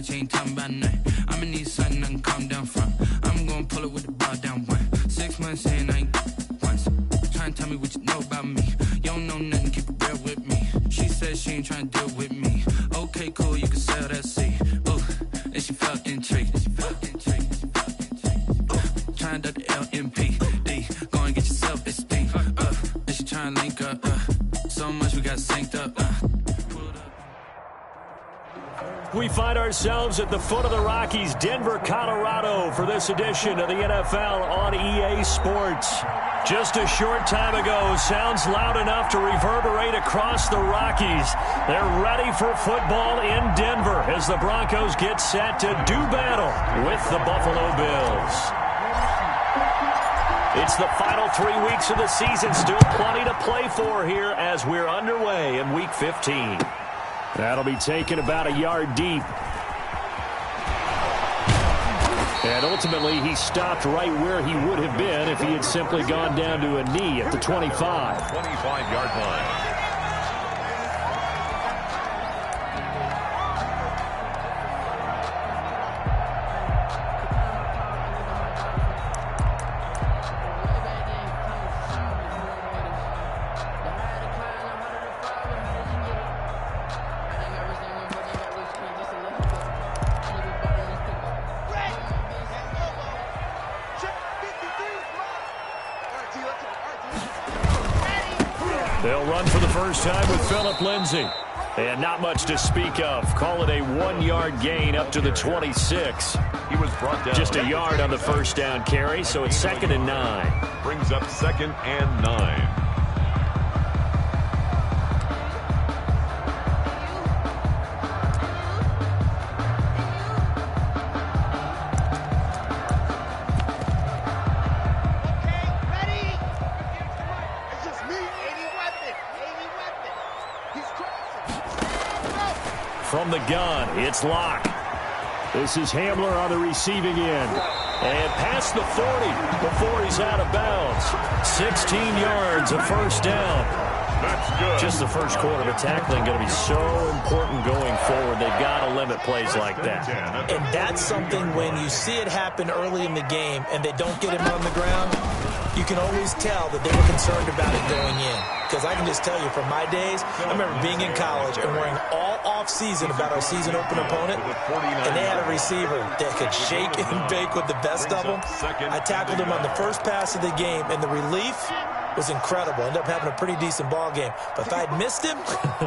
college, ain't talking about nothing. I'ma need something I can calm down from. I'm gonna pull it with the ball down one. 6 months in, I ain't once. Trying to tell me what you know about me. You don't know nothing, keep it real with me. She said she ain't trying to deal with me. Okay, cool, you can sell that seed. Ooh, and she felt intrigued. Trying to the LMPD. Go and get yourself esteem. And she trying to link up. So much we got synced up. We find ourselves at the foot of the Rockies, Denver, Colorado, for this edition of the NFL on EA Sports. Just a short time ago, sounds loud enough to reverberate across the Rockies. They're ready for football in Denver as the Broncos get set to do battle with the Buffalo Bills. It's the final 3 weeks of the season, still plenty to play for here as we're underway in Week 15. That'll be taken about a yard deep. And ultimately, he stopped right where he would have been if he had simply gone down to a knee at the 25. 25-yard line. They'll run for the first time with Phillip Lindsay. And not much to speak of. Call it a 1-yard gain up to the 26. He was brought down. Just a yard on the first down carry, so it's 2nd and 9. Brings up 2nd and 9. From the gun, it's Locke. This is Hamler on the receiving end. And past the 40 before he's out of bounds. 16 yards, a first down. That's good. Just the first quarter of tackling going to be so important going forward. They've got to limit plays like that. And that's something when you see it happen early in the game and they don't get him on the ground, you can always tell that they were concerned about it going in. Because I can just tell you from my days, I remember being in college and worrying all off-season about our season opener opponent, and they had a receiver that could shake and bake with the best of them. I tackled him on the first pass of the game, and the relief was incredible. Ended up having a pretty decent ball game. But if I'd missed him,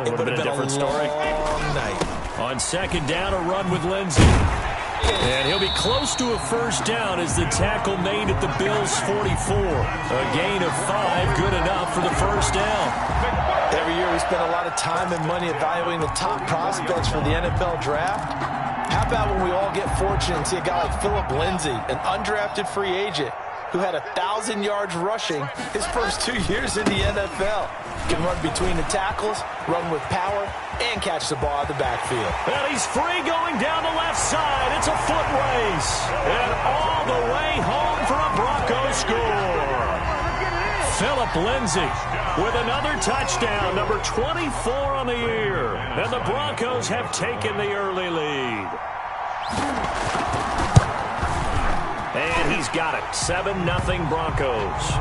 it would have been a different story. long night. On 2nd down, a run with Lindsay. And he'll be close to a first down as the tackle made at the Bills' 44. A gain of 5, good enough for the first down. Every year we spend a lot of time and money evaluating the top prospects for the NFL draft. How about when we all get fortunate and see a guy like Phillip Lindsay, an undrafted free agent, who had 1,000 yards rushing his first 2 years in the NFL. Can run between the tackles, run with power, and catch the ball out of the backfield. And he's free going down the left side. It's a foot race. And all the way home for a Broncos score. Phillip Lindsay with another touchdown, number 24 on the year. And the Broncos have taken the early lead. And he's got it. 7-0 Broncos.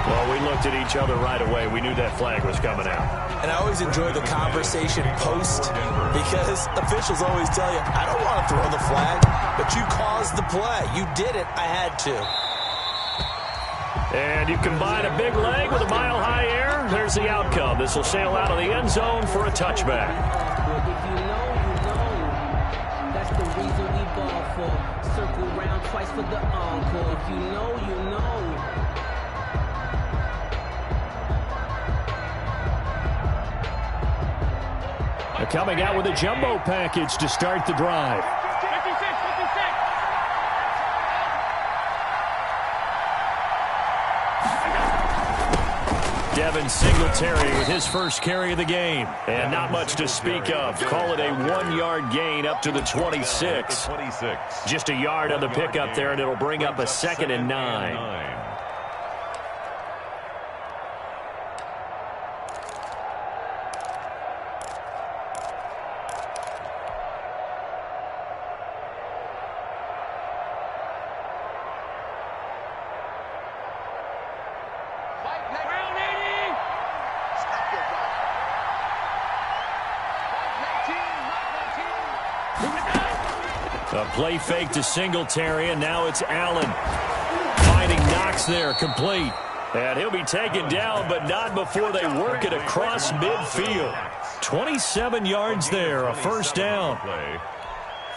Well, we looked at each other right away. We knew that flag was coming out. And I always enjoy the conversation post because officials always tell you, I don't want to throw the flag, but you caused the play. You did it. I had to. And you combine a big leg with a mile-high air. There's the outcome. This will sail out of the end zone for a touchback. If you know, that's the reason we ball for. Circle round twice for the encore. If you know, you know. They're coming out with a jumbo package to start the drive. Devin Singletary with his first carry of the game. And not much to speak of. Call it a 1-yard gain up to the 26. Just a yard on the pickup there, and it'll bring up a 2nd and 9. A play fake to Singletary, and now it's Allen. Finding Knox there, complete. And he'll be taken down, but not before they work it across midfield. 27 yards there, a first down.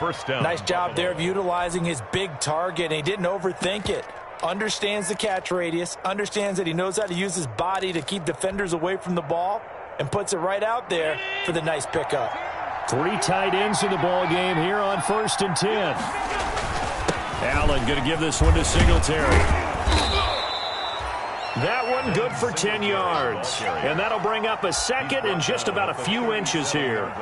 First down. Nice job there of utilizing his big target, and he didn't overthink it. Understands the catch radius, understands that he knows how to use his body to keep defenders away from the ball, and puts it right out there for the nice pickup. 3 tight ends in the ball game here on 1st and 10. Allen going to give this one to Singletary. That one good for 10 yards. And that'll bring up a second and just about a few inches here.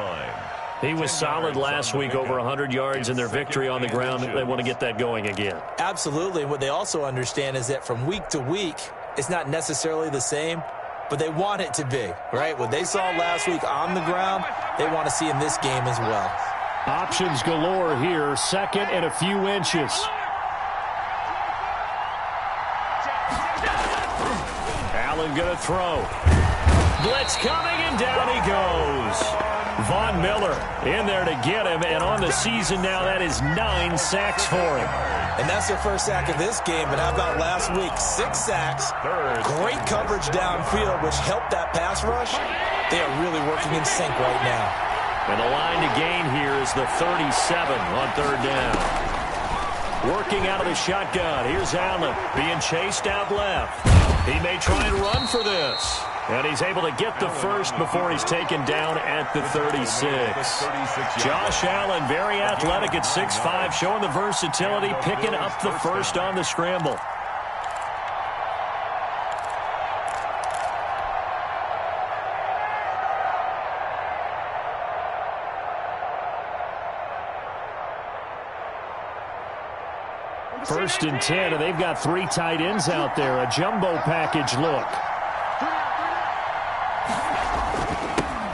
He was solid last week, over 100 yards in their victory on the ground. They want to get that going again. Absolutely. What they also understand is that from week to week, it's not necessarily the same, but they want it to be, right? What they saw last week on the ground, they want to see in this game as well. Options galore here, second and a few inches. Allen going to throw. Blitz coming, and down he goes. Von Miller in there to get him, and on the season now, that is 9 sacks for him. And that's their first sack of this game, but how about last week? 6 sacks, great coverage downfield, which helped that pass rush. They are really working in sync right now. And the line to gain here is the 37 on 3rd down. Working out of the shotgun. Here's Allen being chased out left. He may try and run for this. And he's able to get the first before he's taken down at the 36. Josh Allen, very athletic at 6'5", showing the versatility, picking up the first on the scramble. First and 10, and they've got 3 tight ends out there. A jumbo package look.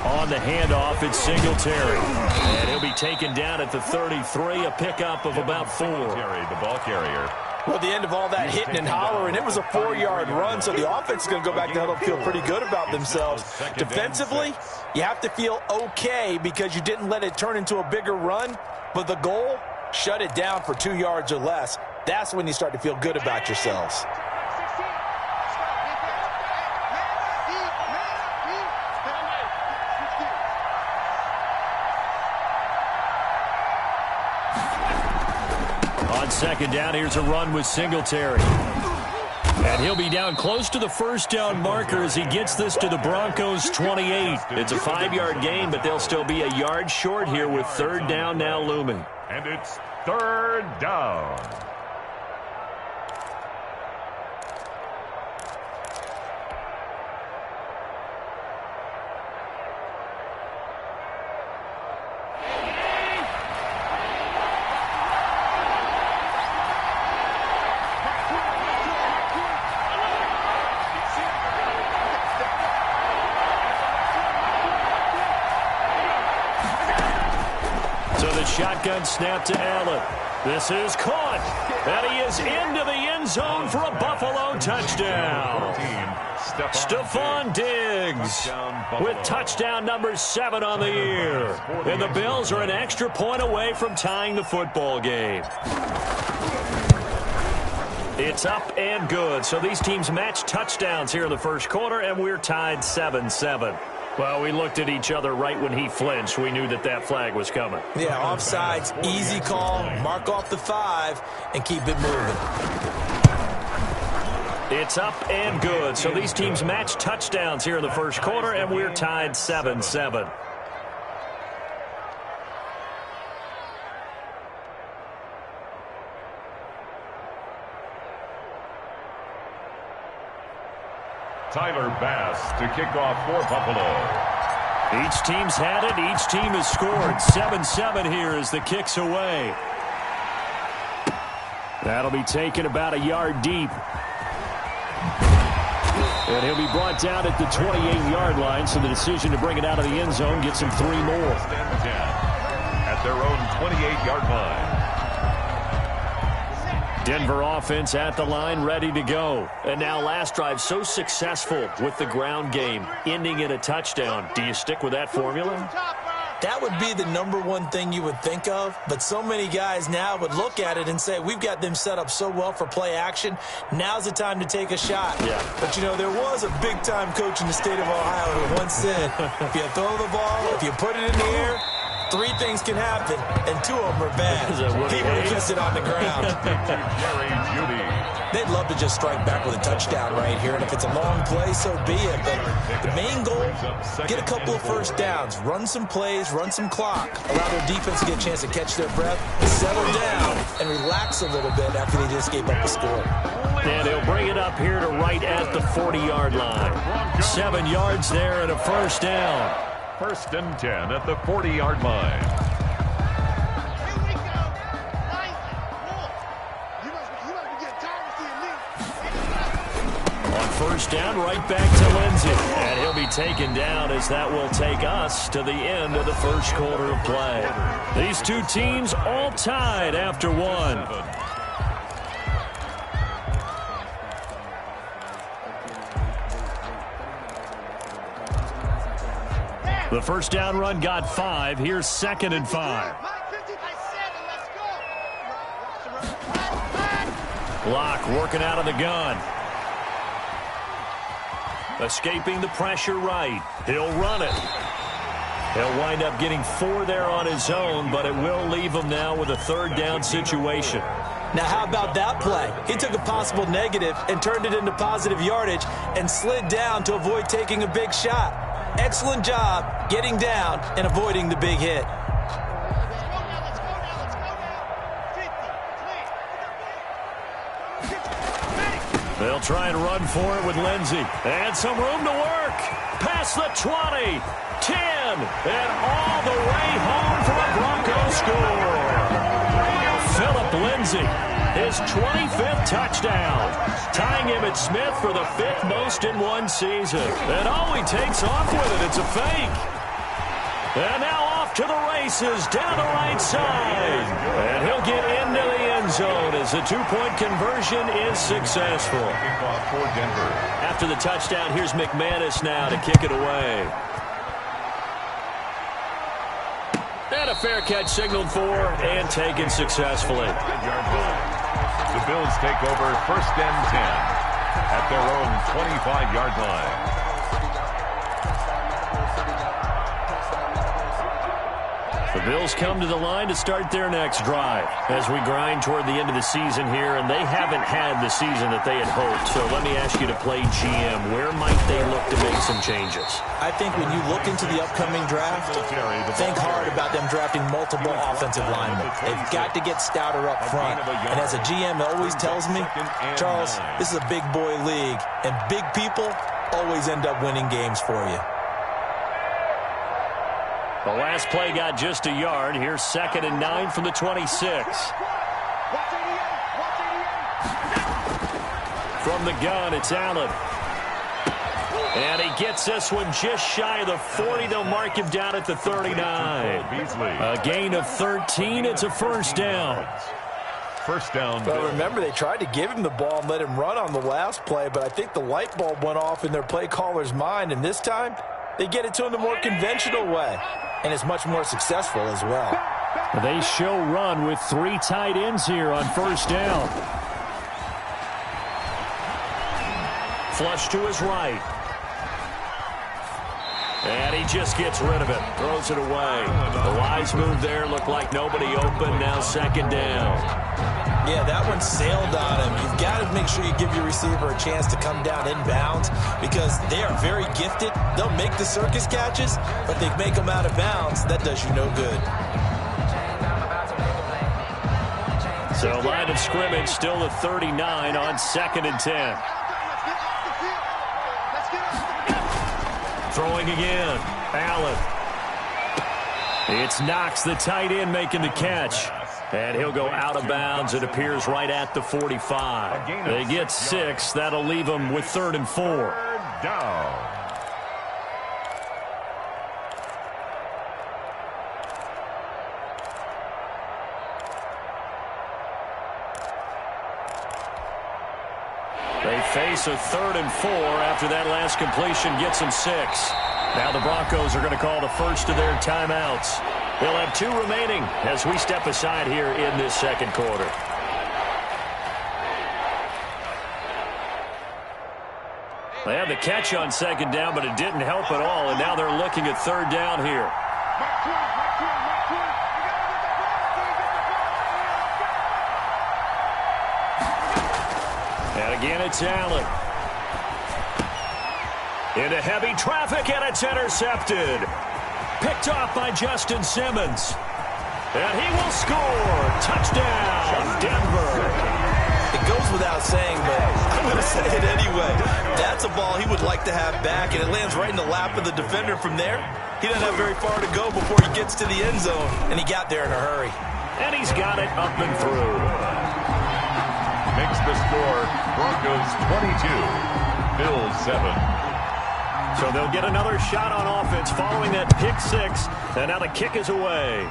On the handoff, it's Singletary. And he'll be taken down at the 33, a pickup of about 4. The ball carrier. Well, the end of all that hitting and hollering, it was a 4-yard run, so the offense is going to go back down and feel pretty good about themselves. Defensively, you have to feel okay because you didn't let it turn into a bigger run, but the goal, shut it down for 2 yards or less. That's when you start to feel good about yourselves. On 2nd down, here's a run with Singletary. And he'll be down close to the first down marker as he gets this to the Broncos' 28. It's a 5-yard gain, but they'll still be a yard short here with 3rd down now looming. And it's 3rd down. Shotgun snap to Allen. This is caught. And he is into the end zone for a Buffalo touchdown. Stephon Diggs with touchdown number 7 on the year. And the Bills are an extra point away from tying the football game. It's up and good. So these teams match touchdowns here in the first quarter, and we're tied 7-7. Well, we looked at each other right when he flinched. We knew that that flag was coming. Yeah, offsides, easy call, mark off the 5, and keep it moving. It's up and good. So these teams match touchdowns here in the first quarter, and we're tied 7-7. Tyler Bass to kick off for Buffalo. Each team's had it. Each team has scored. 7-7 here as the kick's away. That'll be taken about a yard deep. And he'll be brought down at the 28-yard line, so the decision to bring it out of the end zone gets him 3 more. At their own 28-yard line. Denver offense at the line, ready to go. And now last drive so successful with the ground game, ending in a touchdown. Do you stick with that formula? That would be the number one thing you would think of, but so many guys now would look at it and say, we've got them set up so well for play action, now's the time to take a shot. Yeah. But, you know, there was a big-time coach in the state of Ohio who once said, if you throw the ball, if you put it in the air, 3 things can happen, and 2 of them are bad. People who just sit on the ground. They'd love to just strike back with a touchdown right here, and if it's a long play, so be it. But the main goal, get a couple of first downs, run some plays, run some clock, allow their defense to get a chance to catch their breath, settle down, and relax a little bit after they just gave up a score. And he'll bring it up here to right at the 40-yard line. 7 yards there and a first down. 1st and 10 at the 40-yard line. Here we go. You must be getting tired of seeing me. On first down, right back to Lindsey. And he'll be taken down as that will take us to the end of the first quarter of play. These 2 teams all tied after 1. The first down run got 5. Here's 2nd and 5. Block working out of the gun. Escaping the pressure right. He'll run it. He'll wind up getting 4 there on his own, but it will leave him now with a 3rd down situation. Now, how about that play? He took a possible negative and turned it into positive yardage and slid down to avoid taking a big shot. Excellent job getting down and avoiding the big hit. They'll try and run for it with Lindsey. And some room to work. Past the 20, 10, and all the way home for a Broncos score. Phillip Lindsey, his 25th touchdown, tying him at Smith for the 5th most in one season. And oh, he takes off with it. It's a fake. And now off to the races down the right side. And he'll get into the end zone as the 2-point conversion is successful. After the touchdown, here's McManus now to kick it away. And a fair catch signaled for and taken successfully. The Bills take over 1st and 10 at their own 25-yard line. The Bills come to the line to start their next drive as we grind toward the end of the season here, and they haven't had the season that they had hoped. So let me ask you to play GM. Where might they look to make some changes? I think when you look into the upcoming draft, think hard about them drafting multiple offensive linemen. They've got to get stouter up front. And as a GM always tells me, Charles, this is a big boy league, and big people always end up winning games for you. The last play got just a yard. Here's 2nd and 9 from the 26. From the gun, it's Allen. And he gets this one just shy of the 40. They'll mark him down at the 39. A gain of 13. It's a first down. First down. Well, remember, they tried to give him the ball and let him run on the last play, but I think the light bulb went off in their play caller's mind, and this time they get it to him the more conventional way. And it's much more successful as well. They show run with 3 tight ends here on first down. Flush to his right. And he just gets rid of it. Throws it away. The wise move there. Looked like nobody open. Now 2nd down. Yeah, that one sailed on him. You've got to make sure you give your receiver a chance to come down inbounds because they are very gifted. They'll make the circus catches, but they make them out of bounds. That does you no good. So line of scrimmage still the 39 on 2nd and 10. Throwing again. Allen. It's Knox, the tight end, making the catch. And he'll go out of bounds. It appears right at the 45. They get 6. That'll leave them with 3rd and 4. Down. They face a 3rd and 4 after that last completion gets them 6. Now the Broncos are going to call the first of their timeouts. They'll have 2 remaining as we step aside here in this second quarter. They had the catch on second down, but it didn't help at all, and now they're looking at third down here. And again, it's Allen. Into heavy traffic, and it's intercepted. Picked off by Justin Simmons. And he will score. Touchdown, Denver. It goes without saying, but I'm going to say it anyway. That's a ball he would like to have back, and it lands right in the lap of the defender from there. He doesn't have very far to go before he gets to the end zone, and he got there in a hurry. And he's got it up and through. Makes the score Broncos 22, Bills 7. So they'll get another shot on offense following that pick 6, and now the kick is away.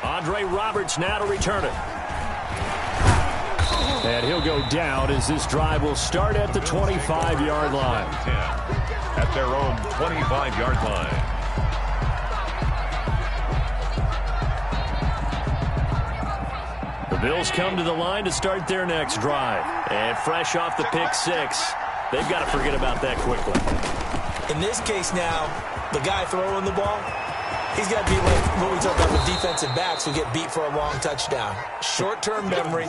Andre Roberts now to return it. And he'll go down as this drive will start at the 25-yard line. At their own 25-yard line. The Bills come to the line to start their next drive. And fresh off the pick 6, they've got to forget about that quickly. In this case now, the guy throwing the ball, he's got to be like what we talk about with defensive backs who get beat for a long touchdown. Short-term memory,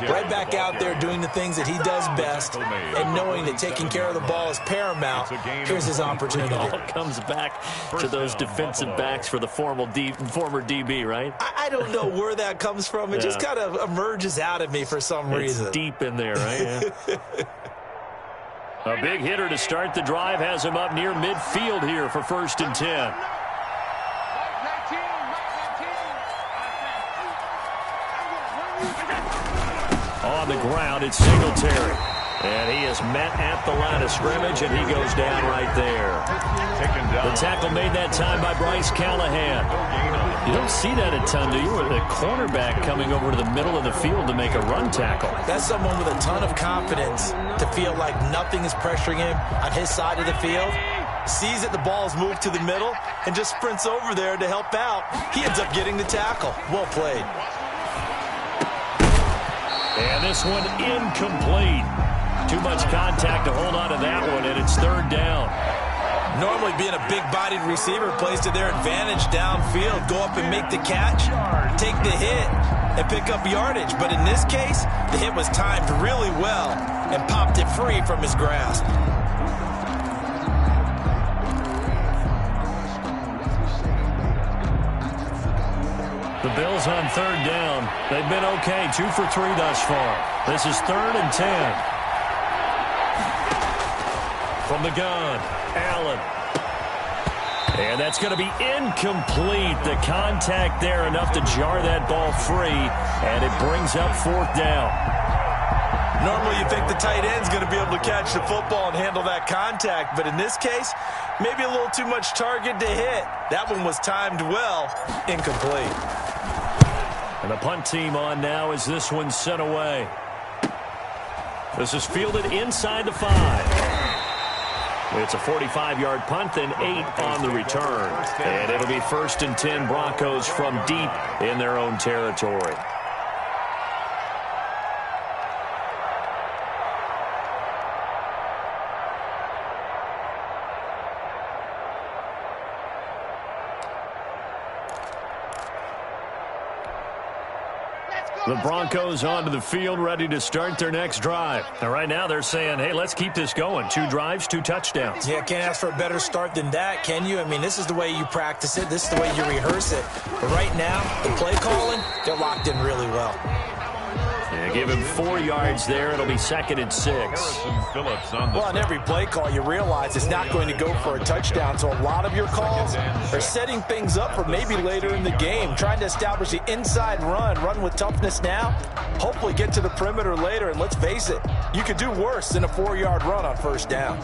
right back out there doing the things that he does best, and knowing that taking care of the ball is paramount. Here's his opportunity. It all comes back to those defensive backs for the former DB, right? I don't know where that comes from. It just kind of emerges out of me for some reason. It's deep in there, right? Yeah. A big hitter to start the drive has him up near midfield here for 1st and 10. On the ground, it's Singletary. And he is met at the line of scrimmage, and he goes down right there. The tackle made that time by Bryce Callahan. You don't see that a ton, do you? With a cornerback coming over to the middle of the field to make a run tackle. That's someone with a ton of confidence to feel like nothing is pressuring him on his side of the field. Sees that the ball's moved to the middle and just sprints over there to help out. He ends up getting the tackle. Well played. And this one incomplete. Too much contact to hold on to that one, and it's 3rd down. Normally being a big-bodied receiver plays to their advantage downfield. Go up and make the catch, take the hit, and pick up yardage. But in this case, the hit was timed really well and popped it free from his grasp. The Bills on 3rd down. They've been okay, 2 for 3 thus far. This is 3rd and 10. From the gun, Allen. And that's going to be incomplete. The contact there enough to jar that ball free, and it brings up 4th down. Normally you think the tight end's going to be able to catch the football and handle that contact, but in this case, maybe a little too much target to hit. That one was timed well, incomplete. And the punt team on now as this one's sent away. This is fielded inside the 5. It's a 45-yard punt, then 8 on the return. And it'll be 1st and 10 Broncos from deep in their own territory. The Broncos onto the field, ready to start their next drive. And right now they're saying, hey, let's keep this going. 2 drives, 2 touchdowns. Yeah, can't ask for a better start than that, can you? I mean, this is the way you practice it. This is the way you rehearse it. But right now, the play calling, they're locked in really well. Yeah, give him 4 yards there. It'll be 2nd and 6. Well, on every play call, you realize it's not going to go for a touchdown. So a lot of your calls are setting things up for maybe later in the game, trying to establish the inside run with toughness now, hopefully get to the perimeter later. And let's face it, you could do worse than a 4-yard run on 1st down.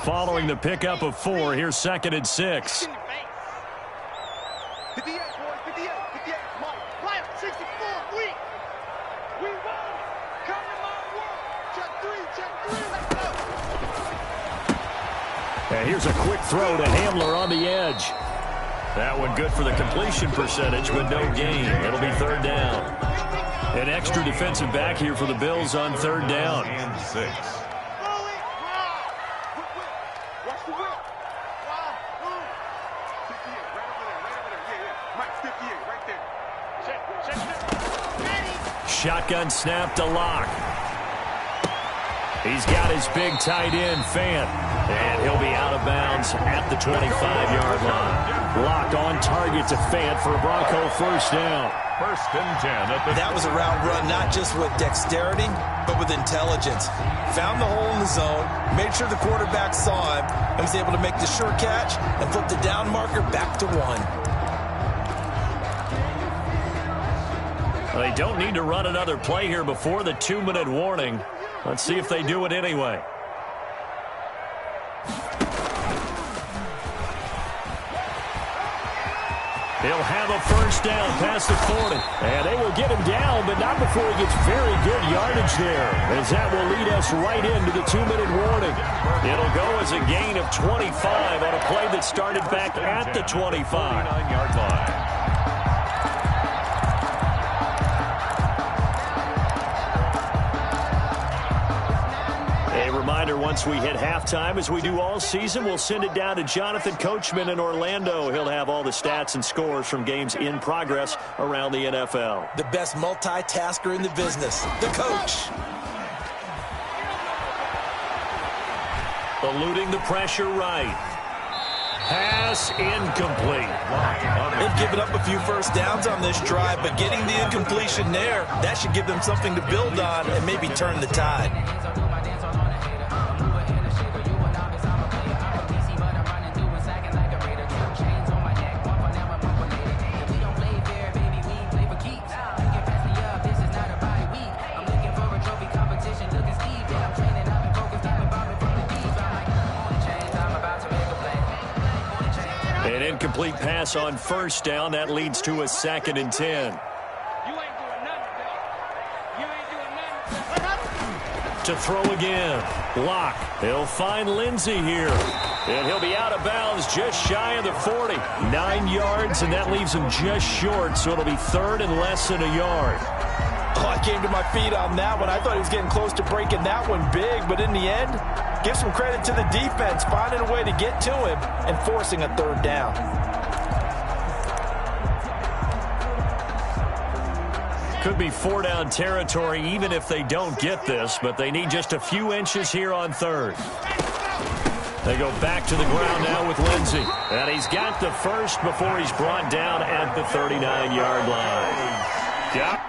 Following the pickup of 4, here's 2nd and 6. boys. 58, 58. Mike, Mike, 64. We won. Come to my world. Check three. Let's go. And here's a quick throw to Hamler on the edge. That one good for the completion percentage, but no gain. It'll be third down. An extra defensive back here for the Bills on third down. And 6. Watch the whip. Wow. 58, right over there. Yeah. Mike, 58, right there. Check. Ready. Shotgun snap to Locke. He's got his big tight end, Fant. And he'll be out of bounds at the 25-yard line. Locke on target to Fant for a Bronco first down. First and 10 at the... That was a route run not just with dexterity, but with intelligence. Found the hole in the zone, made sure the quarterback saw him, and was able to make the sure catch and flip the down marker back to 1. Well, they don't need to run another play here before the 2-minute warning. Let's see if they do it anyway. He'll have a first down past the 40. And they will get him down, but not before he gets very good yardage there, as that will lead us right into the 2-minute warning. It'll go as a gain of 25 on a play that started back at the 25. 49-yard line. Reminder, once we hit halftime, as we do all season, we'll send it down to Jonathan Coachman in Orlando. He'll have all the stats and scores from games in progress around the NFL. The best multitasker in the business, the coach. Eluding the pressure right. Pass incomplete. They've given up a few first downs on this drive, but getting the incompletion there, that should give them something to build on and maybe turn the tide. An incomplete pass on first down. That leads to a 2nd and 10. You ain't doing nothing, Bill. You ain't doing nothing. To throw again. Locke. He'll find Lindsey here. And he'll be out of bounds just shy of the 40. 9 yards, and that leaves him just short, so it'll be third and less than a yard. Oh, I came to my feet on that one. I thought he was getting close to breaking that one big, but in the end, give some credit to the defense, finding a way to get to him and forcing a third down. Could be 4-down territory even if they don't get this, but they need just a few inches here on third. They go back to the ground now with Lindsey. And he's got the first before he's brought down at the 39-yard line. Yeah.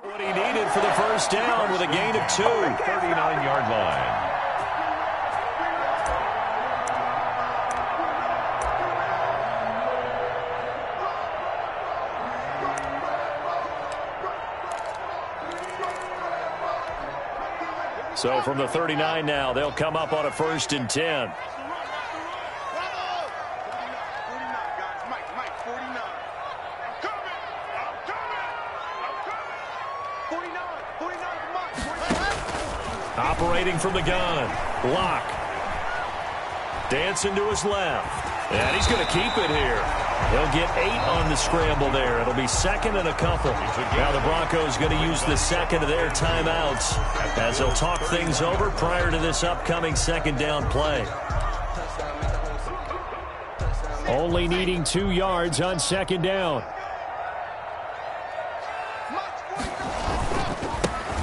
What he needed for the first down with a gain of 2. 39-yard line. So from the 39 now, they'll come up on a 1st and 10. Operating from the gun, Lock. Dancing to his left. And he's going to keep it here. He'll get 8 on the scramble there. It'll be second and a couple. Now the Broncos going to use the second of their timeouts as they'll talk things over prior to this upcoming second down play. Only needing 2 yards on second down.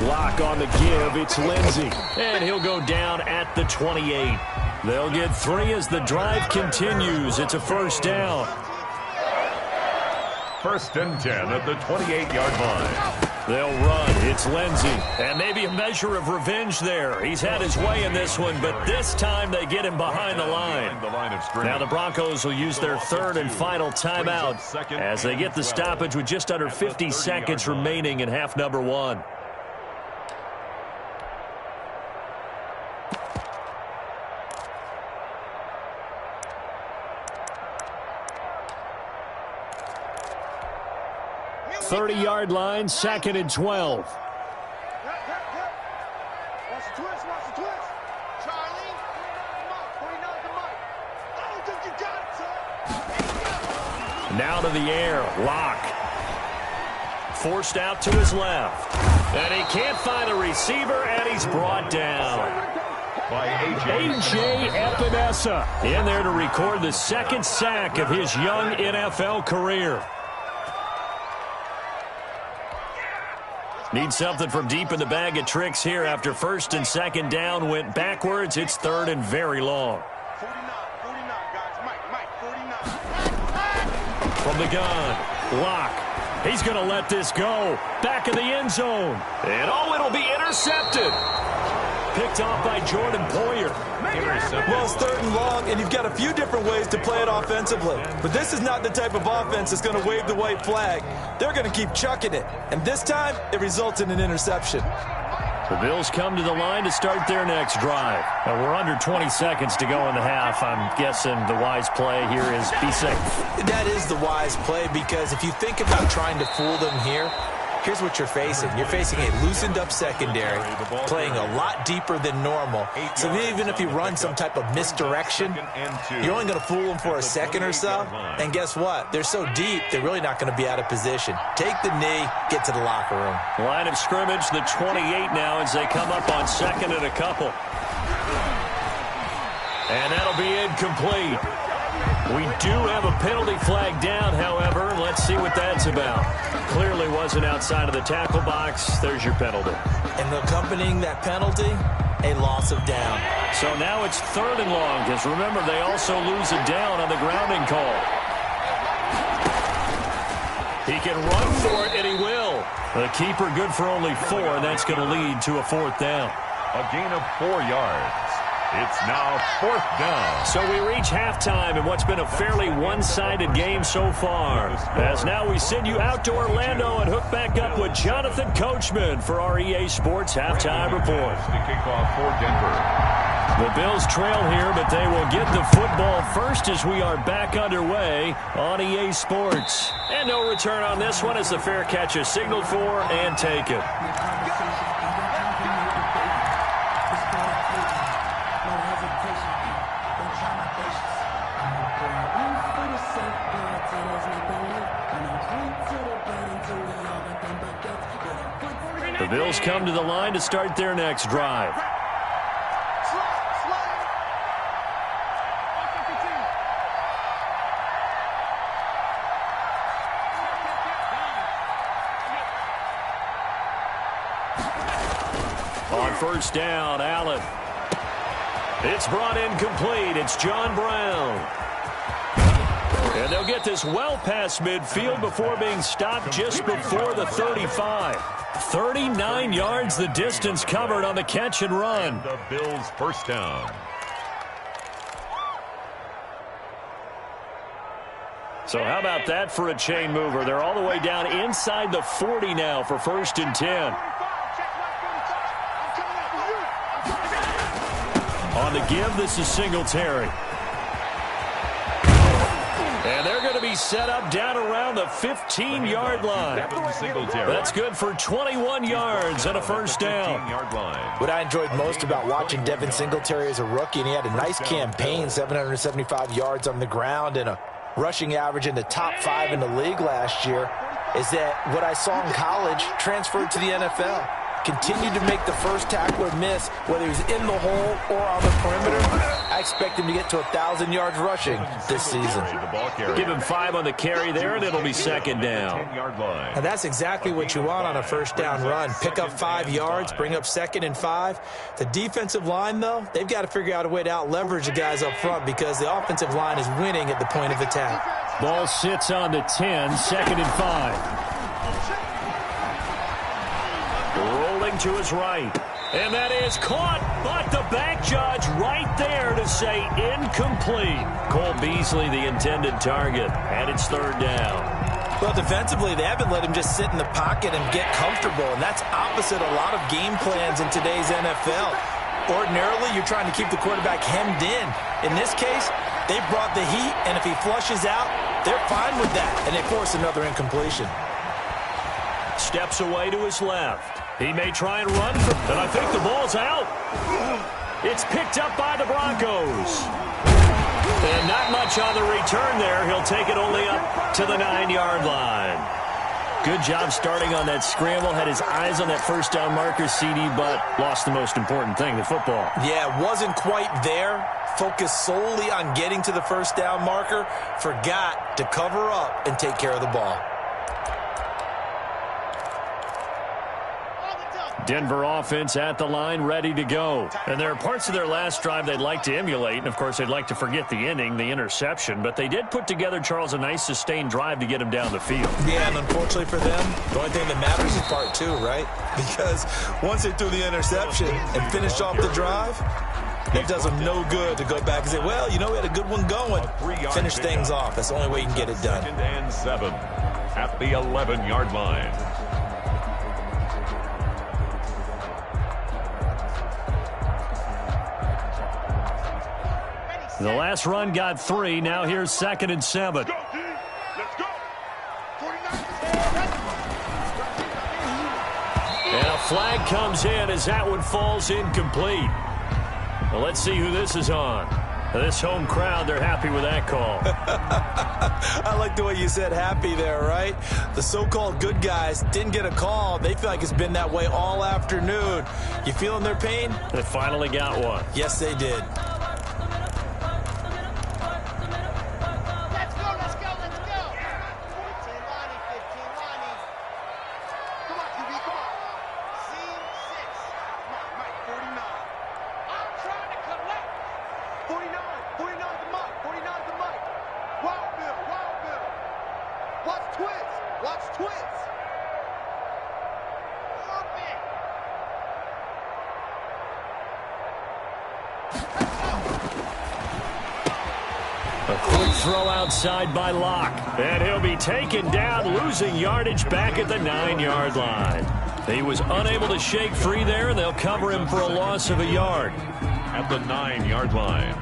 Lock on the give. It's Lindsey. And he'll go down at the 28. They'll get 3 as the drive continues. It's a first down. First and 10 at the 28-yard line. They'll run. It's Lindsey. And maybe a measure of revenge there. He's had his way in this one, but this time they get him behind the line. Now the Broncos will use their third and final timeout as they get the stoppage with just under 50 seconds remaining in half number 1. .30-yard line, second and 12. Watch the twist, watch the twist. Charlie, Mike, 49 to Mike. I don't think you got it, son. Now to the air, Lock. Forced out to his left. And he can't find a receiver, and he's brought down. By A.J. Epinesa in there to record the second sack of his young NFL career. Need something from deep in the bag of tricks here after first and second down went backwards. It's third and very long. 49, guys. Mike, 49. From the gun, Lock. He's going to let this go. Back of the end zone. And it'll be intercepted. Picked off by Jordan Poyer. Well, it's third and long, and you've got a few different ways to play it offensively. But this is not the type of offense that's going to wave the white flag. They're going to keep chucking it. And this time, it results in an interception. The Bills come to the line to start their next drive. Now, we're under 20 seconds to go in the half. I'm guessing the wise play here is be safe. That is the wise play, because if you think about trying to fool them here, here's what you're facing. You're facing a loosened-up secondary, playing a lot deeper than normal. So even if you run some type of misdirection, you're only going to fool them for a second or so. And guess what? They're so deep, they're really not going to be out of position. Take the knee, get to the locker room. Line of scrimmage, the 28 now as they come up on second and a couple. And that'll be incomplete. We do have a penalty flag down, however. Let's see what that's about. Clearly wasn't outside of the tackle box. There's your penalty. And accompanying that penalty, a loss of down. So now it's third and long, because remember, they also lose a down on the grounding call. He can run for it, and he will. The keeper good for only 4, and that's going to lead to a fourth down. A gain of 4 yards. It's now fourth down. So we reach halftime in what's been a fairly one-sided game so far. As now we send you out to Orlando and hook back up with Jonathan Coachman for our EA Sports Halftime Report. To kick off for Denver. The Bills trail here, but they will get the football first as we are back underway on EA Sports. And no return on this one as the fair catch is signaled for and taken. The Bills come to the line to start their next drive. On first down, Allen. It's brought in complete. It's John Brown. And they'll get this well past midfield before being stopped just before the 35. 39 yards the distance covered on the catch and run. The Bills first down. So how about that for a chain mover? They're all the way down inside the 40 now for first and 10. On the give, this is Singletary. And they're going to be set up down around the 15-yard line. That's good for 21 yards and a first down. What I enjoyed most about watching Devin Singletary as a rookie, and he had a nice campaign, 775 yards on the ground and a rushing average in the top 5 in the league last year, is that what I saw in college transferred to the NFL. Continued to make the first tackler miss, whether he was in the hole or on the perimeter. I expect him to get to 1,000 yards rushing this season. Give him 5 on the carry there, and it'll be second down. And that's exactly what you want on a first down run. Pick up 5 yards, bring up 2nd and 5. The defensive line, though, they've got to figure out a way to out-leverage the guys up front because the offensive line is winning at the point of attack. Ball sits on the 10, 2nd and 5. Rolling to his right. And that is caught, but the back judge right there to say incomplete. Cole Beasley, the intended target, and it's 3rd down. Well, defensively, they haven't let him just sit in the pocket and get comfortable, and that's opposite a lot of game plans in today's NFL. Ordinarily, you're trying to keep the quarterback hemmed in. In this case, they brought the heat, and if he flushes out, they're fine with that, and they force another incompletion. Steps away to his left. He may try and run, and I think the ball's out. It's picked up by the Broncos. And not much on the return there. He'll take it only up to the 9-yard line. Good job starting on that scramble. Had his eyes on that first down marker, CD, but lost the most important thing, the football. Yeah, wasn't quite there. Focused solely on getting to the first down marker. Forgot to cover up and take care of the ball. Denver offense at the line, ready to go. And there are parts of their last drive they'd like to emulate. And, of course, they'd like to forget the inning, the interception. But they did put together, Charles, a nice sustained drive to get him down the field. Yeah, and unfortunately for them, the only thing that matters is part 2, right? Because once they threw the interception and finished off the drive, it does them no good to go back and say, well, you know, we had a good one going. Finish things off. That's the only way you can get it done. 2nd and 7 at the 11-yard line. The last run got 3. Now here's 2nd and 7. Let's go. And a flag comes in as that one falls incomplete. Well, let's see who this is on. This home crowd, they're happy with that call. I like the way you said happy there, right? The so-called good guys didn't get a call. They feel like it's been that way all afternoon. You feeling their pain? They finally got one. Yes, they did. A quick throw outside by Locke. And he'll be taken down, losing yardage back at the 9-yard line. He was unable to shake free there, and they'll cover him for a loss of a yard. At the 9-yard line.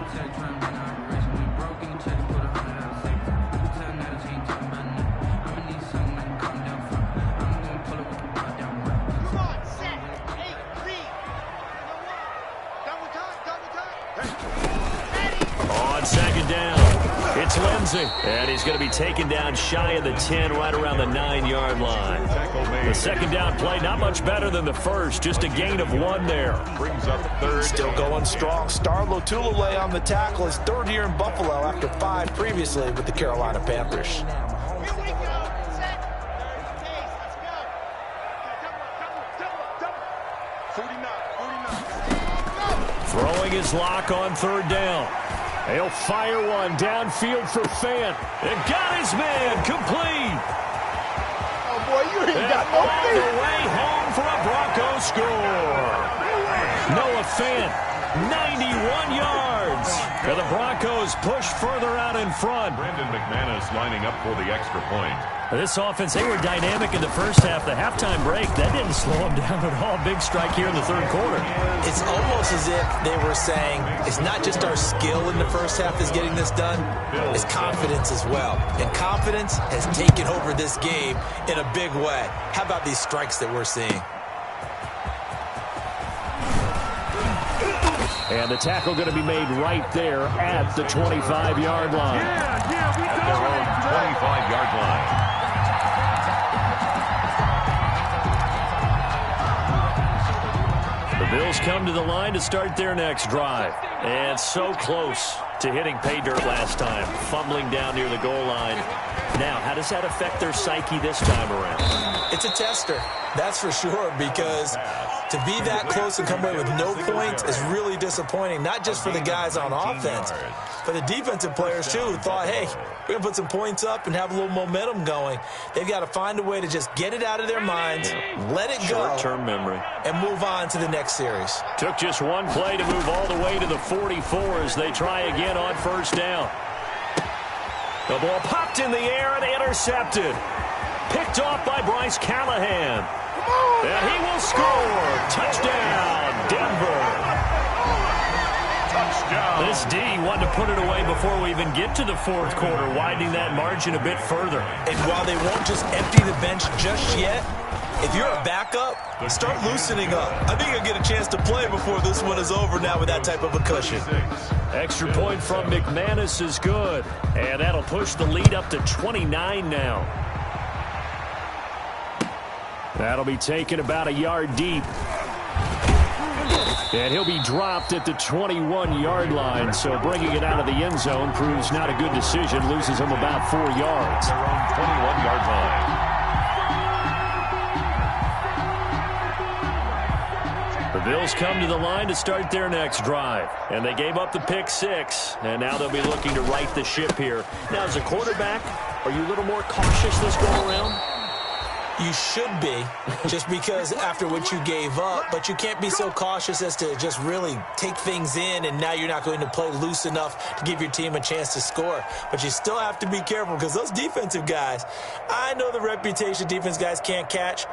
On 2nd down, it's Lindsey. And he's going to be taken down shy of the 10, right around the 9-yard line. The 2nd down play, not much better than the first, just a gain of 1 there. Brings up 3rd. Still going strong. Star Lotulelei on the tackle. His 3rd year in Buffalo after 5 previously with the Carolina Panthers. Throwing his Lock on 3rd down. He'll fire one downfield for Fant. And got his man complete. Oh, boy, you ain't got no all the way home for a Bronco score. Noah Fant 91 yards. And the Broncos push further out in front. Brandon McManus lining up for the extra point. This offense, they were dynamic in the first half. The halftime break, that didn't slow them down at all. Big strike here in the third quarter. It's almost as if they were saying, it's not just our skill in the first half that's getting this done, it's confidence as well. And confidence has taken over this game in a big way. How about these strikes that we're seeing? And the tackle going to be made right there at the 25-yard line. At their own 25-yard line. The Bills come to the line to start their next drive. And so close to hitting pay dirt last time, fumbling down near the goal line. Now, how does that affect their psyche this time around? It's a tester, that's for sure, because to be that close and come away with no points is really disappointing, not just for the guys on offense, but the defensive players, too, who thought, hey, we're going to put some points up and have a little momentum going. They've got to find a way to just get it out of their minds, let it go, short-term memory, and move on to the next series. Took just one play to move all the way to the 44 as they try again on first down. The ball popped in the air and intercepted. Picked off by Bryce Callahan. And he will score. Touchdown, Denver. Touchdown. This D wanted to put it away before we even get to the fourth quarter, widening that margin a bit further. And while they won't just empty the bench just yet, if you're a backup, start loosening up. I think you'll get a chance to play before this one is over now with that type of a cushion. Extra point from McManus is good. And that'll push the lead up to 29 now. That'll be taken about a yard deep. And he'll be dropped at the 21-yard line. So bringing it out of the end zone proves not a good decision. Loses him about 4 yards. Their own 21-yard line. The Bills come to the line to start their next drive. And they gave up the pick 6. And now they'll be looking to right the ship here. Now, as a quarterback, are you a little more cautious this go-around? You should be, just because after what you gave up, but you can't be so cautious as to just really take things in, and now you're not going to play loose enough to give your team a chance to score. But you still have to be careful, because those defensive guys, I know the reputation defense guys can't catch.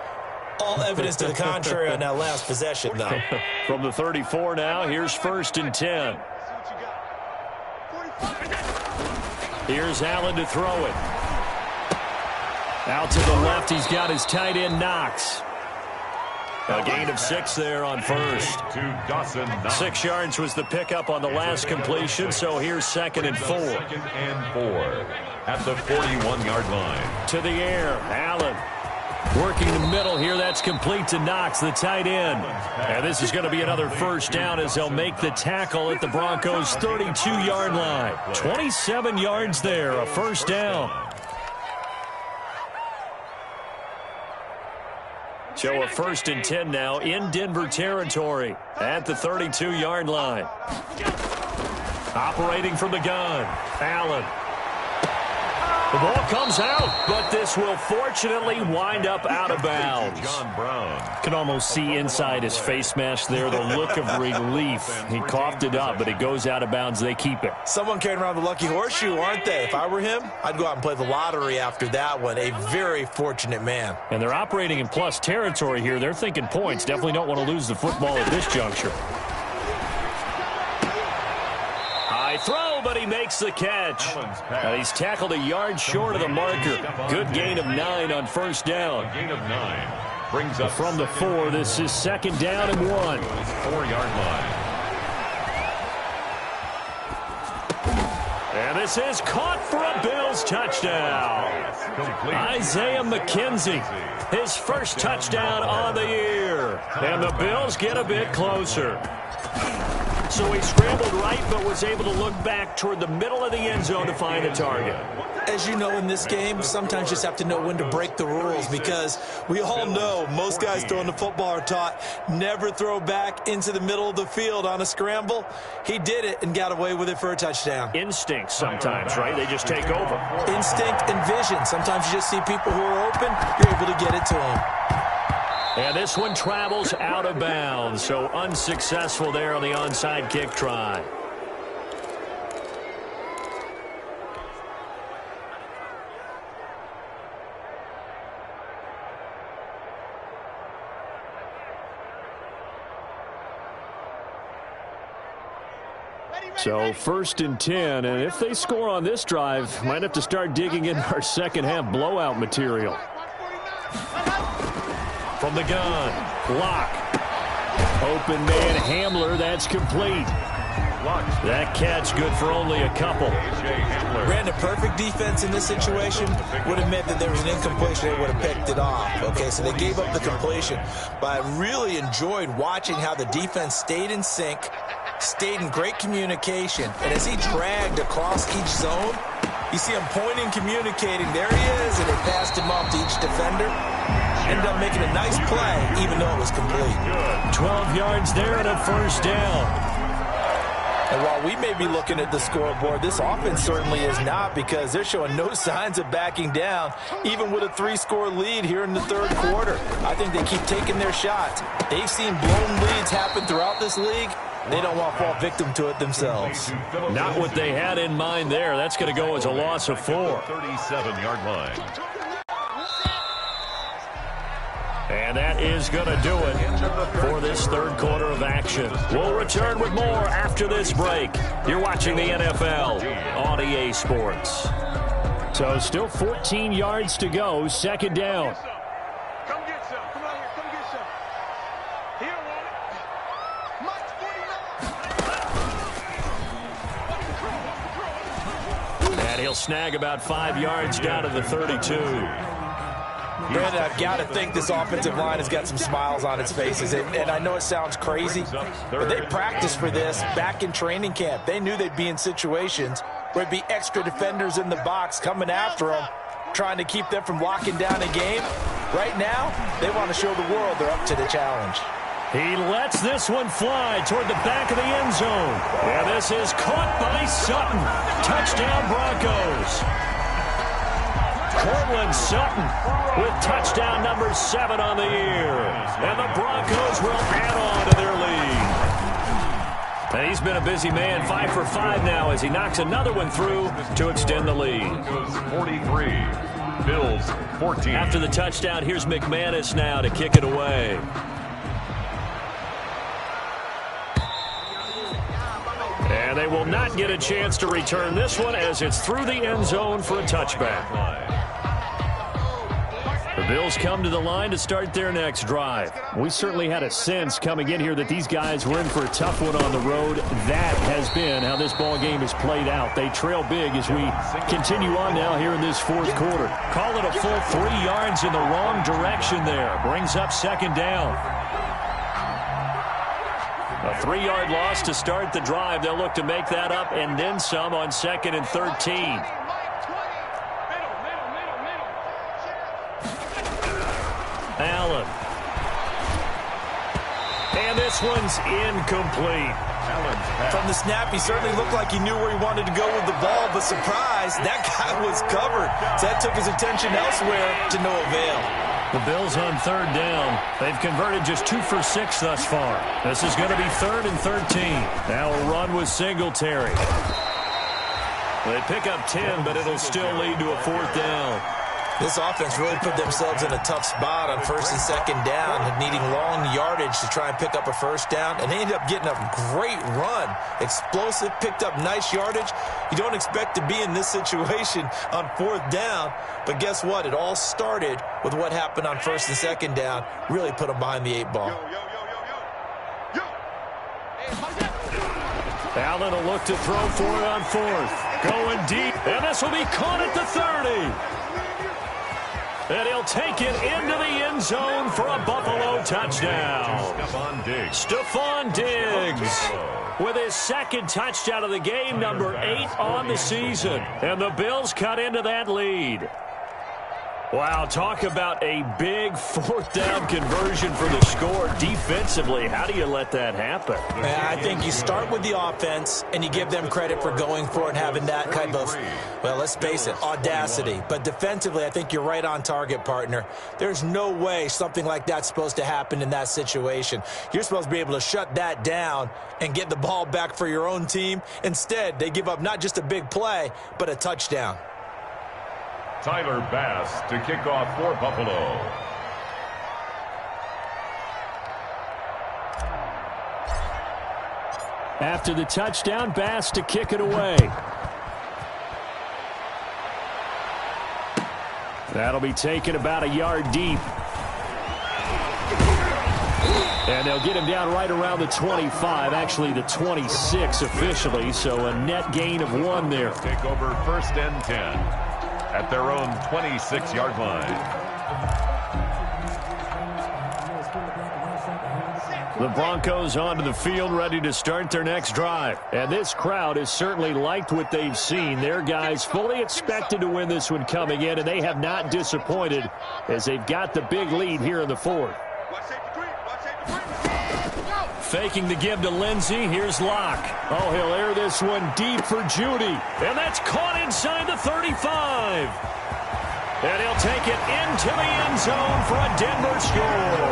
All evidence to the contrary on that last possession, though. From the 34 now, here's 1st and 10. Here's Allen to throw it. Out to the left, he's got his tight end, Knox. A gain of 6 there on first. 6 yards was the pickup on the last completion, so here's 2nd and 4. 2nd and 4 at the 41-yard line. To the air, Allen. Working the middle here, that's complete to Knox, the tight end. And this is going to be another first down as they'll make the tackle at the Broncos' 32-yard line. 27 yards there, a first down. So a 1st and 10 now in Denver territory at the 32-yard line. Operating from the gun, Allen. The ball comes out, but this will fortunately wind up out of bounds. John Brown. Can almost see inside his face mask there, the look of relief. He coughed it up, but it goes out of bounds. They keep it. Someone carrying around the lucky horseshoe, aren't they? If I were him, I'd go out and play the lottery after that one. A very fortunate man. And they're operating in plus territory here. They're thinking points. Definitely don't want to lose the football at this juncture. High throw, but he makes the catch. And he's tackled a yard short of the marker. Good gain of 9 on first down. Gain of 9 brings up from the 4. This is 2nd down and 1. 4-yard line. And this is caught for a Bills touchdown. Isaiah McKenzie, his first touchdown on the year. And the Bills get a bit closer. So he scrambled right, but was able to look back toward the middle of the end zone to find a target. As you know, in this game, sometimes you just have to know when to break the rules, because we all know most guys throwing the football are taught never throw back into the middle of the field on a scramble. He did it and got away with it for a touchdown. Instinct sometimes, right? They just take over. Instinct and vision. Sometimes you just see people who are open, you're able to get it to them. And this one travels out of bounds, so unsuccessful there on the onside kick try. So 1st and 10, and if they score on this drive, might have to start digging in our second half blowout material. From the gun, block. Open man Hamler, that's complete. That catch good for only a couple. Ran a perfect defense in this situation. Would have meant that there was an incompletion. They would have picked it off. Okay, so they gave up the completion. But I really enjoyed watching how the defense stayed in sync, stayed in great communication. And as he dragged across each zone, you see him pointing, communicating. There he is, and they passed him off to each defender. Ended up making a nice play, even though it was complete. 12 yards there and a 1st down. And while we may be looking at the scoreboard, this offense certainly is not, because they're showing no signs of backing down, even with a 3-score lead here in the 3rd quarter. I think they keep taking their shots. They've seen blown leads happen throughout this league. They don't want to fall victim to it themselves. Not what they had in mind there. That's going to go as a loss of 4. 37-yard line. And that is going to do it for this 3rd quarter of action. We'll return with more after this break. You're watching the NFL on EA Sports. So still 14 yards to go, 2nd down. Come get some. Come on here. Come get some. Here, want it. And he'll snag about 5 yards down to the 32. Brandon, I've got to think this offensive line has got some smiles on its faces. And I know it sounds crazy, but they practiced for this back in training camp. They knew they'd be in situations where it'd be extra defenders in the box coming after them, trying to keep them from locking down a game. Right now, they want to show the world they're up to the challenge. He lets this one fly toward the back of the end zone. And this is caught by Sutton. Touchdown, Broncos. Cortland Sutton with touchdown number 7 on the year. And the Broncos will add on to their lead. And he's been a busy man, 5 for 5 now as he knocks another one through to extend the lead. 43, Bills 14. After the touchdown, here's McManus now to kick it away. And they will not get a chance to return this one as it's through the end zone for a touchback. The Bills come to the line to start their next drive. We certainly had a sense coming in here that these guys were in for a tough one on the road. That has been how this ball game has played out. They trail big as we continue on now here in this 4th quarter. Call it a full 3 yards in the wrong direction there. Brings up 2nd down. A 3-yard loss to start the drive. They'll look to make that up and then some on 2nd and 13. Allen. And this one's incomplete. From the snap, he certainly looked like he knew where he wanted to go with the ball, but surprise, that guy was covered. So that took his attention elsewhere to no avail. The Bills on 3rd down. They've converted just 2 for 6 thus far. This is going to be 3rd and 13. Now a run with Singletary. They pick up 10, but it'll still lead to a 4th down. This offense really put themselves in a tough spot on 1st and 2nd down, needing long yardage to try and pick up a 1st down, and they ended up getting a great run. Explosive, picked up nice yardage. You don't expect to be in this situation on 4th down, but guess what? It all started with what happened on 1st and 2nd down. Really put them behind the 8 ball. Allen will look to throw for it on 4th. Going deep, and this will be caught at the 30. And he'll take it into the end zone for a Buffalo touchdown. Stephon Diggs with his 2nd touchdown of the game, number 8 on the season. And the Bills cut into that lead. Wow, talk about a big fourth down conversion for the score. Defensively, how do you let that happen? I think you start with the offense, and you give them credit for going for it and having that kind of, well, let's face it, audacity. But defensively, I think you're right on target, partner. There's no way something like that's supposed to happen in that situation. You're supposed to be able to shut that down and get the ball back for your own team. Instead, they give up not just a big play, but a touchdown. Tyler Bass to kick off for Buffalo. After the touchdown, Bass to kick it away. That'll be taken about a yard deep. And they'll get him down right around the 25, actually the 26 officially, so a net gain of 1 there. Take over 1st and 10. At their own 26-yard line. The Broncos onto the field, ready to start their next drive. And this crowd has certainly liked what they've seen. Their guys fully expected to win this one coming in, and they have not disappointed as they've got the big lead here in the 4th. Faking the give to Lindsey. Here's Locke. Oh, he'll air this one deep for Judy. And that's caught inside the 35. And he'll take it into the end zone for a Denver score.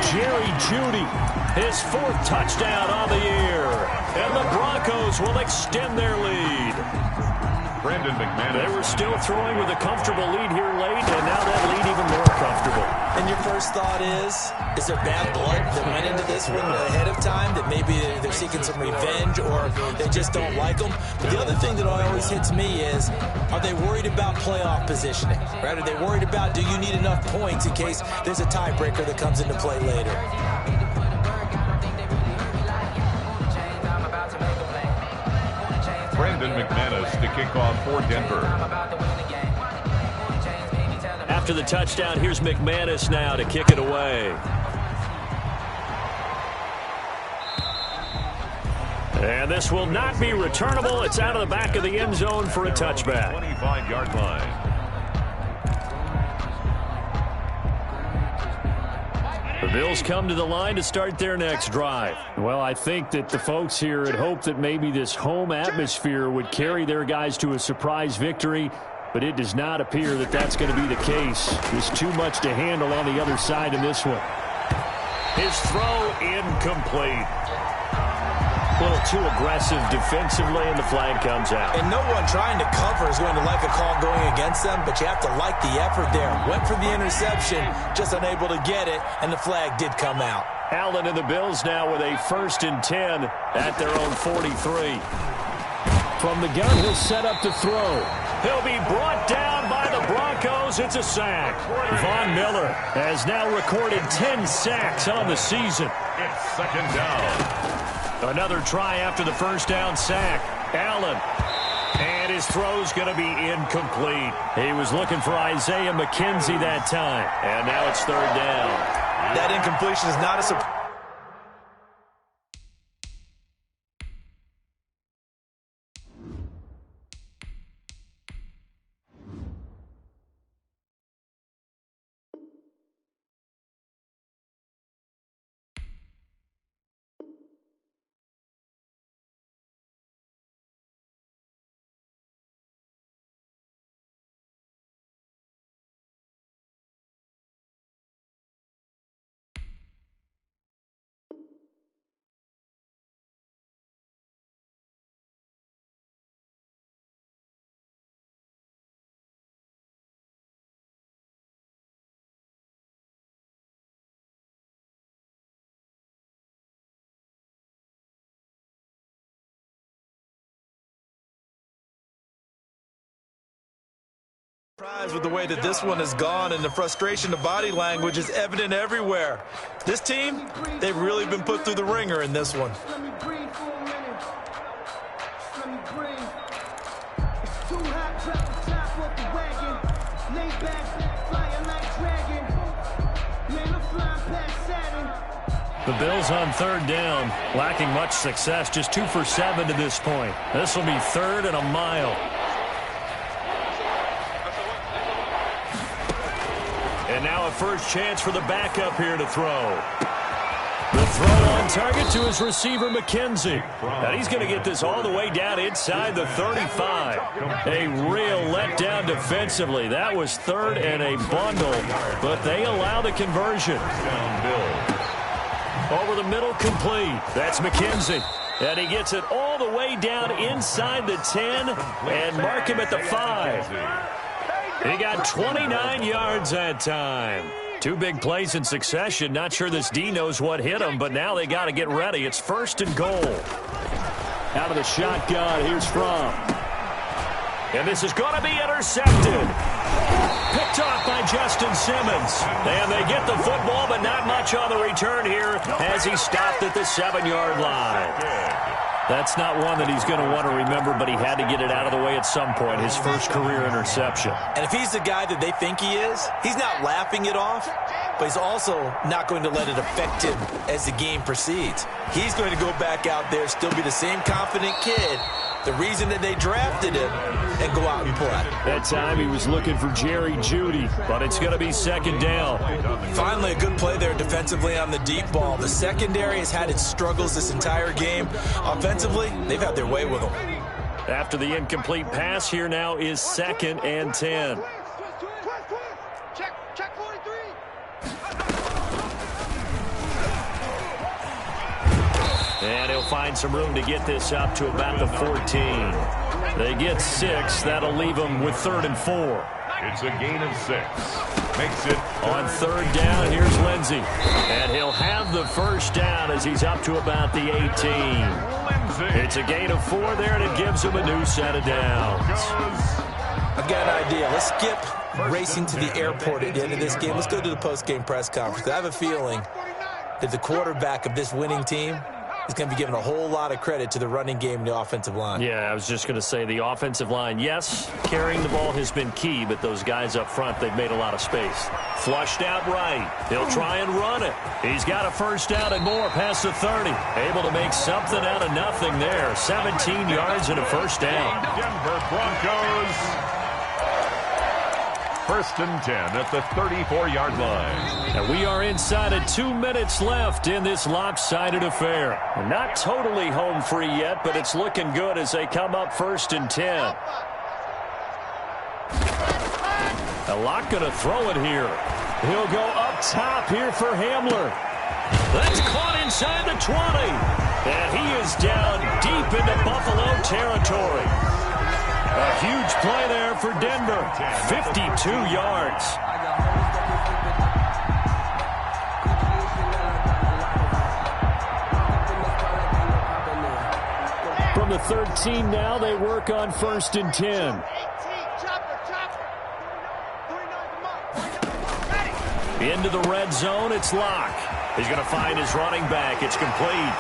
Jerry Judy, his 4th touchdown on the year. And the Broncos will extend their lead. Brandon McManus. They were still throwing with a comfortable lead here late, and now that lead even more comfortable. And your first thought is there bad blood that went into this one ahead of time, that maybe they're seeking some revenge or they just don't like them? But the other thing that always hits me is, are they worried about playoff positioning? Right? Are they worried about, do you need enough points in case there's a tiebreaker that comes into play later? Brandon McManus to kick off for Denver. After the touchdown, here's McManus now to kick it away. And this will not be returnable. It's out of the back of the end zone for a touchback. 25-yard line. The Bills come to the line to start their next drive. Well, I think that the folks here had hoped that maybe this home atmosphere would carry their guys to a surprise victory, but it does not appear that that's going to be the case. There's too much to handle on the other side in this one. His throw incomplete. A little too aggressive defensively, and the flag comes out. And no one trying to cover is going to like a call going against them, but you have to like the effort there. Went for the interception, just unable to get it, and the flag did come out. Allen and the Bills now with a 1st and 10 at their own 43. From the gun, he'll set up to throw. He'll be brought down by the Broncos. It's a sack. Von Miller has now recorded 10 sacks on the season. It's 2nd down. Another try after the 1st down sack. Allen. And his throw's going to be incomplete. He was looking for Isaiah McKenzie that time. And now it's 3rd down. That incompletion is not a surprise. With the way that this one has gone, and the frustration, the body language is evident everywhere. This team, they've really been put through the ringer in this one. Let me breathe for a minute. Let me breathe. It's too hot, drop the top off the wagon. Lay back, flying like dragon. Man, I'm flying past Saturn. The Bills on 3rd down, lacking much success, just 2 for 7 to this point. This will be 3rd and a mile. And now a first chance for the backup here to throw. The throw on target to his receiver, McKenzie. And he's going to get this all the way down inside the 35. A real letdown defensively. That was third and a bundle, but they allow the conversion. Over the middle, complete. That's McKenzie. And he gets it all the way down inside the 10 and mark him at the 5. He got 29 yards that time. Two big plays in succession. Not sure this D knows what hit him, but now they got to get ready. It's first and goal. Out of the shotgun, here's Fromm. And this is going to be intercepted. Picked off by Justin Simmons. And they get the football, but not much on the return here as he stopped at the 7-yard line. That's not one that he's going to want to remember, but he had to get it out of the way at some point, his first career interception. And if he's the guy that they think he is, he's not laughing it off, but he's also not going to let it affect him as the game proceeds. He's going to go back out there, still be the same confident kid, the reason that they drafted him, and go out and play. That time he was looking for Jerry Jeudy, but it's going to be second down. Finally, a good play there defensively on the deep ball. The secondary has had its struggles this entire game. Offensively, they've had their way with them. After the incomplete pass, here now is second and 10. Check 43. And he'll find some room to get this up to about the 14. They get 6. That'll leave them with 3rd and 4. It's a gain of 6. Makes it on 3rd down. Here's Lindsey. And he'll have the first down as he's up to about the 18. It's a gain of 4 there, and it gives him a new set of downs. I've got an idea. Let's skip racing to the airport at the end of this game. Let's go to the post-game press conference. I have a feeling that the quarterback of this winning team is going to be given a whole lot of credit to the running game and the offensive line. Yeah, I was just going to say the offensive line, yes, carrying the ball has been key, but those guys up front, they've made a lot of space. Flushed out right. He'll try and run it. He's got a first down and more past the 30. Able to make something out of nothing there. 17 yards and a first down. Denver Broncos. 1st and 10 at the 34-yard line. And we are inside of 2 minutes left in this lopsided affair. Not totally home free yet, but it's looking good as they come up 1st and 10. A lot going to throw it here. He'll go up top here for Hamler. That's caught inside the 20. And he is down deep into Buffalo territory. A huge play there for Denver. 52 yards. From the 13 now, they work on 1st and 10. Into the red zone, it's Locke. He's going to find his running back. It's complete.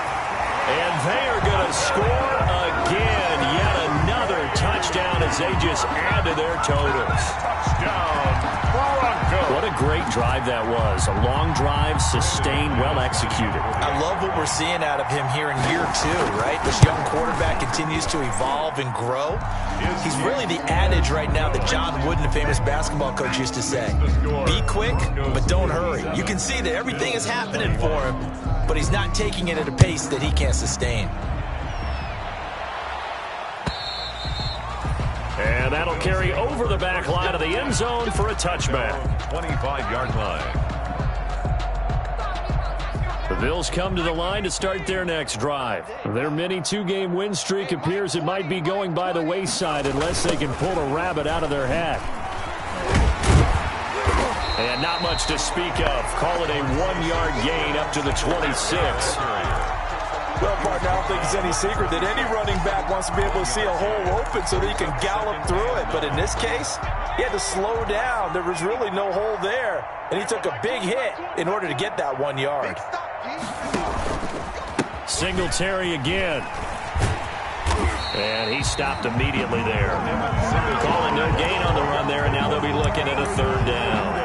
And they are going to score again. Yet another touchdown as they just add to their totals. Touchdown, Broncos. What a great drive that was. A long drive, sustained, well executed. I love what we're seeing out of him here in year 2, right? This young quarterback continues to evolve and grow. He's really the adage right now that John Wooden, the famous basketball coach, used to say. Be quick, but don't hurry. You can see that everything is happening for him, but he's not taking it at a pace that he can't sustain. And that'll carry over the back line of the end zone for a touchback. 25-yard line. The Bills come to the line to start their next drive. Their mini 2-game win streak appears it might be going by the wayside unless they can pull a rabbit out of their hat. And not much to speak of. Call it a 1-yard gain up to the 26. Well, partner, I don't think it's any secret that any running back wants to be able to see a hole open so that he can gallop through it. But in this case, he had to slow down. There was really no hole there. And he took a big hit in order to get that 1 yard. Singletary again. And he stopped immediately there. Calling no gain on the run there, and now they'll be looking at a 3rd down.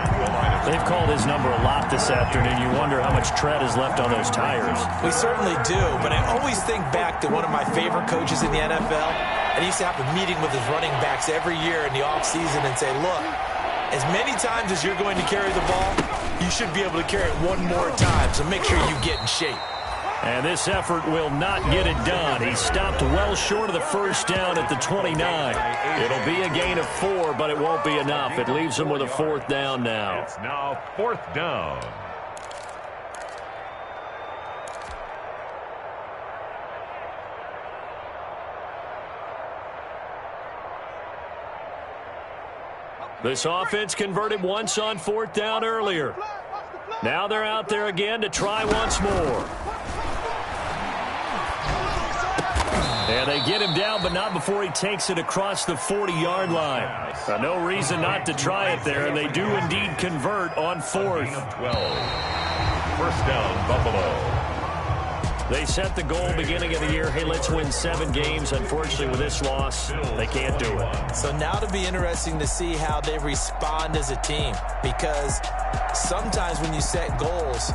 They've called his number a lot this afternoon. You wonder how much tread is left on those tires. We certainly do, but I always think back to one of my favorite coaches in the NFL, and he used to have a meeting with his running backs every year in the offseason and say, look, As many times as you're going to carry the ball, you should be able to carry it one more time, so make sure you get in shape. And this effort will not get it done. He stopped well short of the first down at the 29. It'll be a gain of 4, but it won't be enough. It leaves him with a 4th down now. It's now 4th down. This offense converted once on 4th down earlier. Now they're out there again to try once more. And they get him down, but not before he takes it across the 40-yard line. No reason not to try it there, and they do indeed convert on 4th. 12. 1st down, Buffalo. They set the goal beginning of the year, hey, let's win 7 games. Unfortunately, with this loss, they can't do it. So now it'll be interesting to see how they respond as a team, because sometimes when you set goals,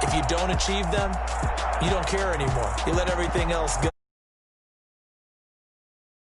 if you don't achieve them, you don't care anymore. You let everything else go.